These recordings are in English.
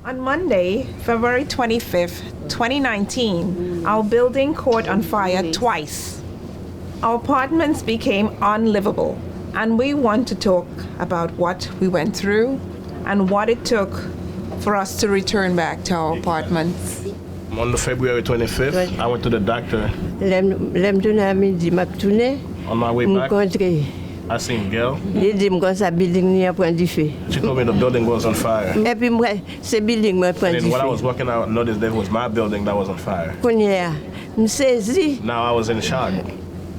On Monday, February 25th, 2019, our building caught on fire twice. Our apartments became unlivable, and we want to talk about what we went through and what it took for us to return back to our apartments. On the February 25th, I went to the doctor. On my way back, I seen Gail. She told me the building was on fire. And then when I was walking out, I noticed that it was my building that was on fire. Now I was in shock.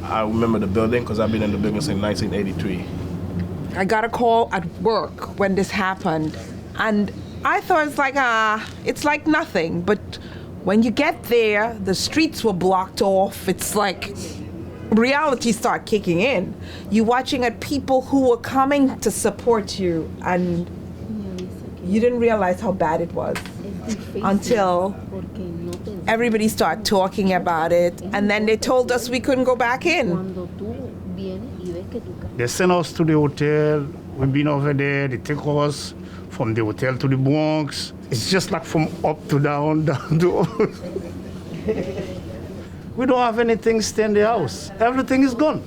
I remember the building because I've been in the building since 1983. I got a call at work when this happened, and I thought it's like nothing, but when you get there, the streets were blocked off. It's like reality start kicking in. You're watching at people who were coming to support you, and you didn't realize how bad it was until everybody started talking about it, and then they told us we couldn't go back in. They sent us to the hotel. We've been over there. They take us from the hotel to the Bronx. It's just like from up to down, down to up. We don't have anything stay in the house. Everything is gone.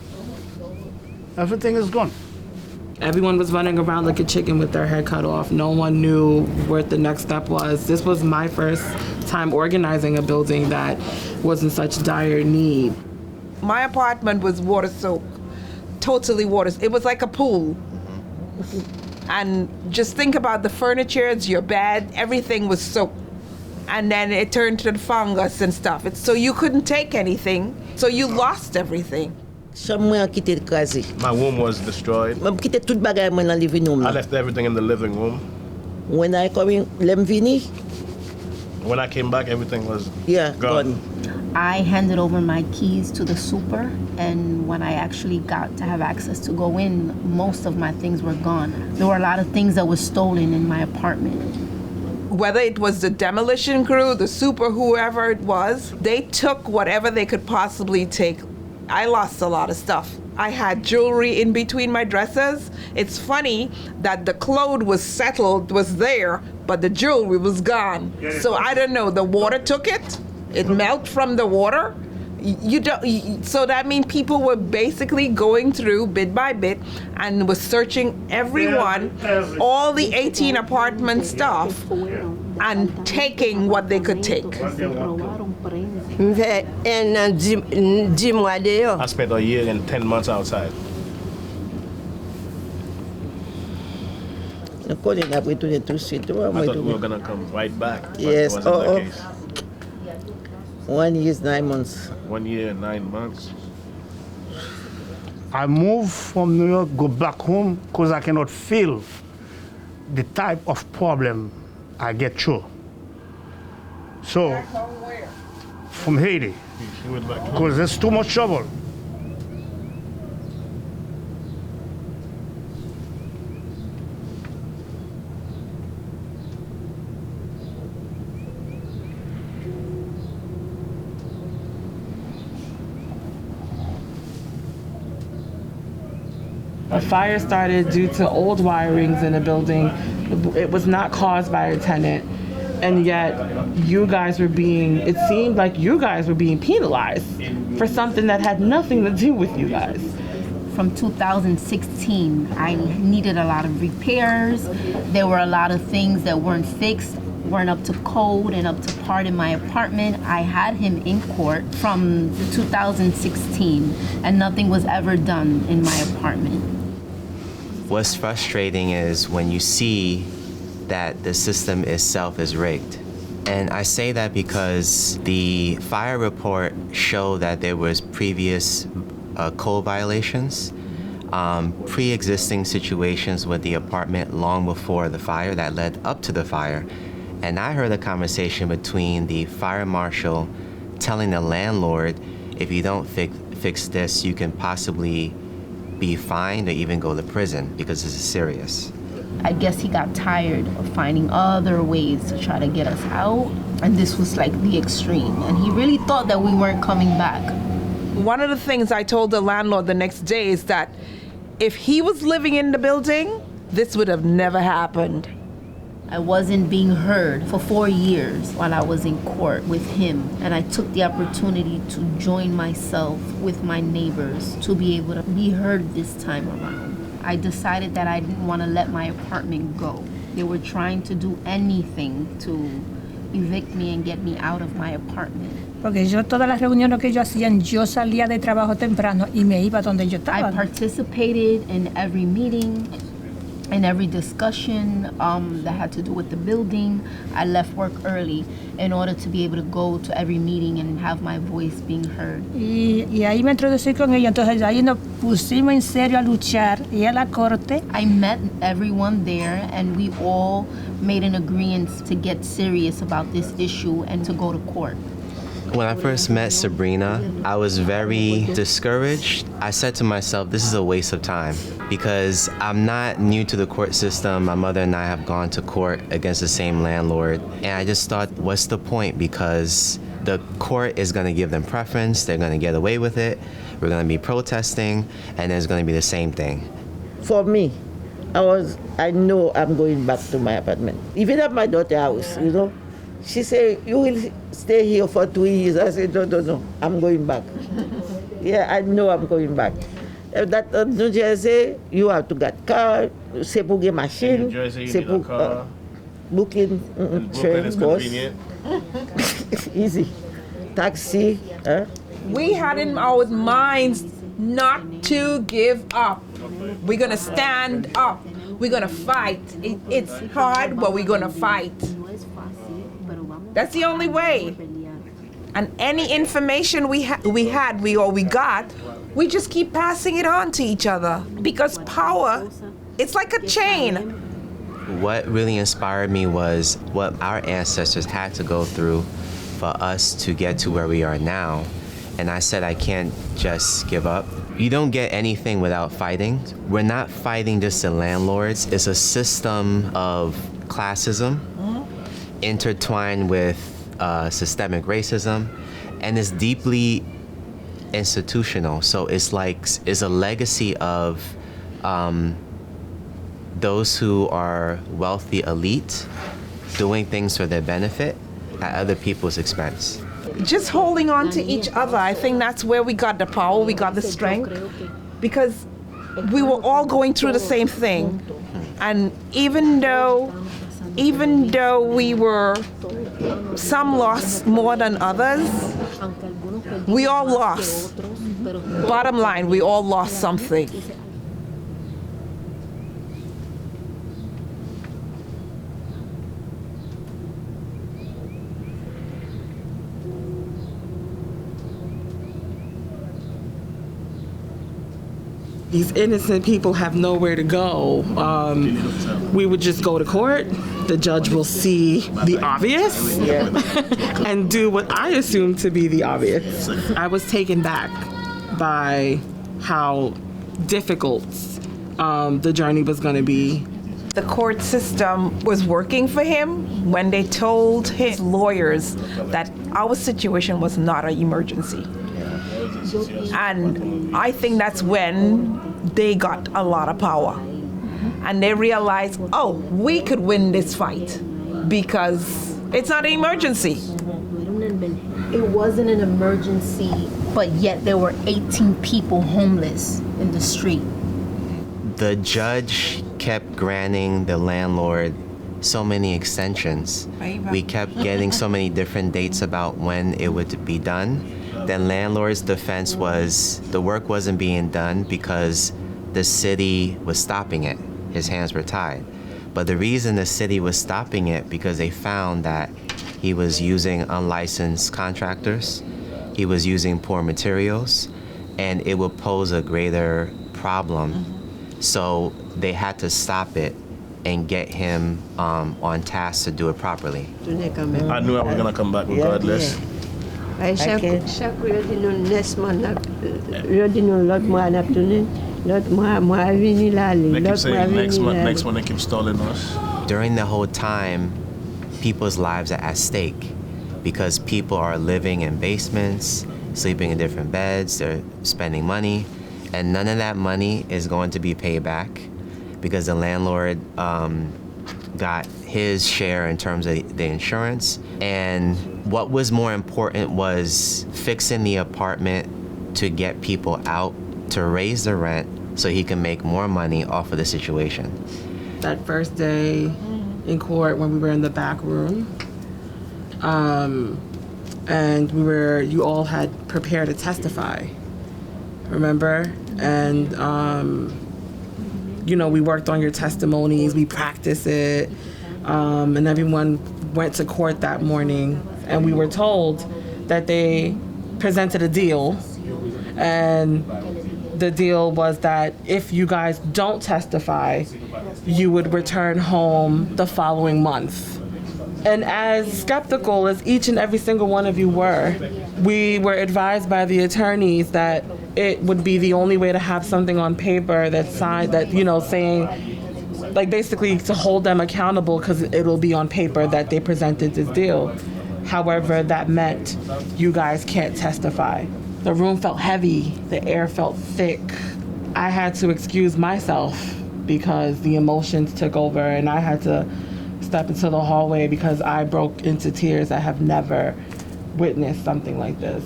Everything is gone. Everyone was running around like a chicken with their head cut off. No one knew what the next step was. This was my first time organizing a building that was in such dire need. My apartment was water soaked, totally water. It was like a pool. And just think about the furniture, your bed, everything was soaked. And then it turned to the fungus and stuff. So you couldn't take anything, so you lost everything. My room was destroyed. I left everything in the living room. When I came back, everything was gone. I handed over my keys to the super, and when I actually got to have access to go in, most of my things were gone. There were a lot of things that were stolen in my apartment. Whether it was the demolition crew, the super, whoever it was, they took whatever they could possibly take. I lost a lot of stuff. I had jewelry in between my dresses. It's funny that the clothes was there, but the jewelry was gone. So I don't know, the water took it. It melted from the water. So that means people were basically going through bit by bit and was searching everyone, all the 18 apartment stuff, and taking what they could take. I spent a year and 10 months outside. I thought we were going to come right back. Yes. But it wasn't the case. 1 year, 9 months. 1 year and 9 months. I moved from New York, go back home, because I cannot feel the type of problem I get through. So, from Haiti, because there's too much trouble. A fire started due to old wirings in the building. It was not caused by a tenant, and yet it seemed like you guys were being penalized for something that had nothing to do with you guys. From 2016, I needed a lot of repairs. There were a lot of things that weren't fixed, weren't up to code and up to par in my apartment. I had him in court from 2016, and nothing was ever done in my apartment. What's frustrating is when you see that the system itself is rigged. And I say that because the fire report showed that there was previous code violations, pre-existing situations with the apartment long before the fire that led up to the fire. And I heard a conversation between the fire marshal telling the landlord, if you don't fix this, you can possibly be fined or even go to prison because this is serious. I guess he got tired of finding other ways to try to get us out, and this was like the extreme, and he really thought that we weren't coming back. One of the things I told the landlord the next day is that if he was living in the building, this would have never happened. I wasn't being heard for 4 years while I was in court with him. And I took the opportunity to join myself with my neighbors to be able to be heard this time around. I decided that I didn't want to let my apartment go. They were trying to do anything to evict me and get me out of my apartment. Porque yo todas las reuniones que yo hacía, yo salía de trabajo temprano y me iba donde yo estaba. I participated in every meeting, in every discussion that had to do with the building. I left work early in order to be able to go to every meeting and have my voice being heard. Y ahí me introducí con ellos, entonces ahí nos pusimos en serio a luchar y a la corte. I met everyone there and we all made an agreement to get serious about this issue and to go to court. When I first met Sabrina, I was very discouraged. I said to myself, this is a waste of time because I'm not new to the court system. My mother and I have gone to court against the same landlord. And I just thought, what's the point? Because the court is going to give them preference. They're going to get away with it. We're going to be protesting and it's going to be the same thing. For me, I know I'm going back to my apartment. Even at my daughter's house, you know. She said, you will stay here for 2 years. I said, no, I'm going back. Yeah, I know I'm going back. That New Jersey, you have to get car, c'est pour get machine, New Jersey, c'est pour booking train, bus. Easy. Taxi. We had in our minds not to give up. We're gonna stand up. We're gonna fight. It's hard, but we're gonna fight. That's the only way. And any information we got, we just keep passing it on to each other because power, it's like a chain. What really inspired me was what our ancestors had to go through for us to get to where we are now. And I said, I can't just give up. You don't get anything without fighting. We're not fighting just the landlords. It's a system of classism intertwined with systemic racism, and it's deeply institutional. So it's a legacy of those who are wealthy elite doing things for their benefit at other people's expense. Just holding on to each other, I think that's where we got the power, we got the strength, because we were all going through the same thing. And even though we were, some lost more than others, we all lost. Bottom line, we all lost something. These innocent people have nowhere to go. We would just go to court. The judge will see the obvious and do what I assume to be the obvious. I was taken back by how difficult the journey was going to be. The court system was working for him when they told his lawyers that our situation was not an emergency. And I think that's when they got a lot of power. And they realized, oh, we could win this fight because it's not an emergency. It wasn't an emergency, but yet there were 18 people homeless in the street. The judge kept granting the landlord so many extensions. We kept getting so many different dates about when it would be done. Then landlord's defense was the work wasn't being done because the city was stopping it. His hands were tied. But the reason the city was stopping it because they found that he was using unlicensed contractors, he was using poor materials, and it would pose a greater problem. So they had to stop it and get him on task to do it properly. I knew I was gonna come back regardless. Chaque jour, next month, l'autre mois, l'autre mois, venu là, They keep l'autre mois, saying next venu month, là. next month, they keep stalling us. During the whole time, people's lives are at stake because people are living in basements, sleeping in different beds, they're spending money, and none of that money is going to be paid back because the landlord got his share in terms of the insurance. And what was more important was fixing the apartment to get people out, to raise the rent so he can make more money off of the situation. That first day in court when we were in the back room, and you all had prepared to testify, remember? And, we worked on your testimonies, we practiced it, and everyone went to court that morning, and we were told that they presented a deal, and the deal was that if you guys don't testify, you would return home the following month. And as skeptical as each and every single one of you were, we were advised by the attorneys that it would be the only way to have something on paper that signed, that, saying, like, basically to hold them accountable because it'll be on paper that they presented this deal. However, that meant you guys can't testify. The room felt heavy, the air felt thick. I had to excuse myself because the emotions took over, and I had to step into the hallway because I broke into tears. I have never witnessed something like this.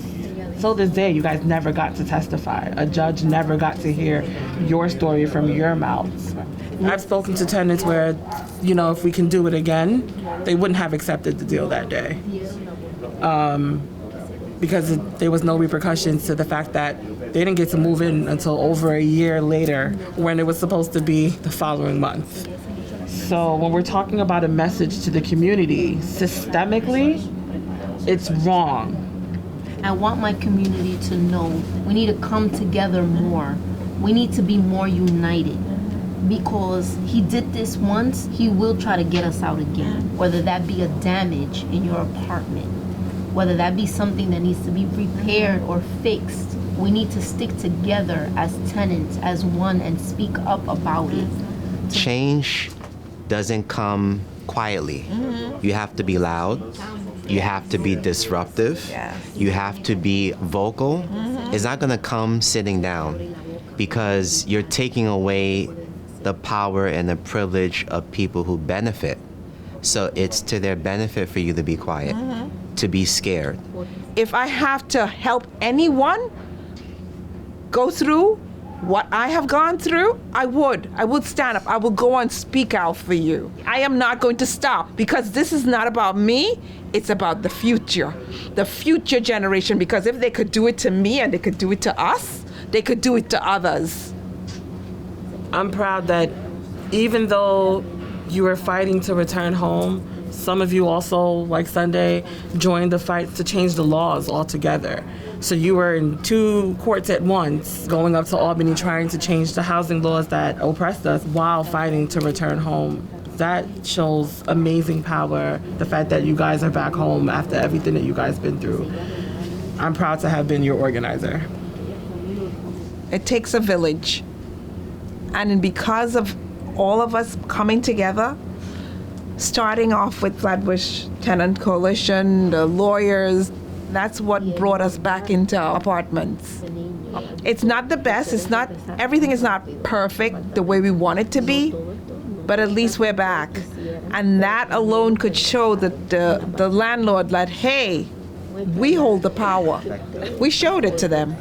Till this day, you guys never got to testify. A judge never got to hear your story from your mouths. I've spoken to tenants where, if we can do it again, they wouldn't have accepted the deal that day. Because there was no repercussions to the fact that they didn't get to move in until over a year later when it was supposed to be the following month. So when we're talking about a message to the community, systemically, it's wrong. I want my community to know we need to come together more. We need to be more united. Because he did this once, he will try to get us out again. Whether that be a damage in your apartment, whether that be something that needs to be repaired or fixed, we need to stick together as tenants, as one, and speak up about it. Change doesn't come quietly. You have to be loud. You have to be disruptive. You have to be vocal. It's not gonna come sitting down because you're taking away the power and the privilege of people who benefit. So it's to their benefit for you to be quiet, to be scared. If I have to help anyone go through what I have gone through, I would stand up. I will go and speak out for you. I am not going to stop because this is not about me. It's about the future generation, because if they could do it to me and they could do it to us, they could do it to others. I'm proud that even though you were fighting to return home, some of you also, like Sunday, joined the fight to change the laws altogether. So you were in 2 courts at once, going up to Albany trying to change the housing laws that oppressed us while fighting to return home. That shows amazing power, the fact that you guys are back home after everything that you guys been through. I'm proud to have been your organizer. It takes a village. And because of all of us coming together, starting off with Flatbush Tenant Coalition, the lawyers, that's what brought us back into our apartments. It's not the best, everything is not perfect the way we want it to be, but at least we're back. And that alone could show that the landlord that, hey, we hold the power. We showed it to them.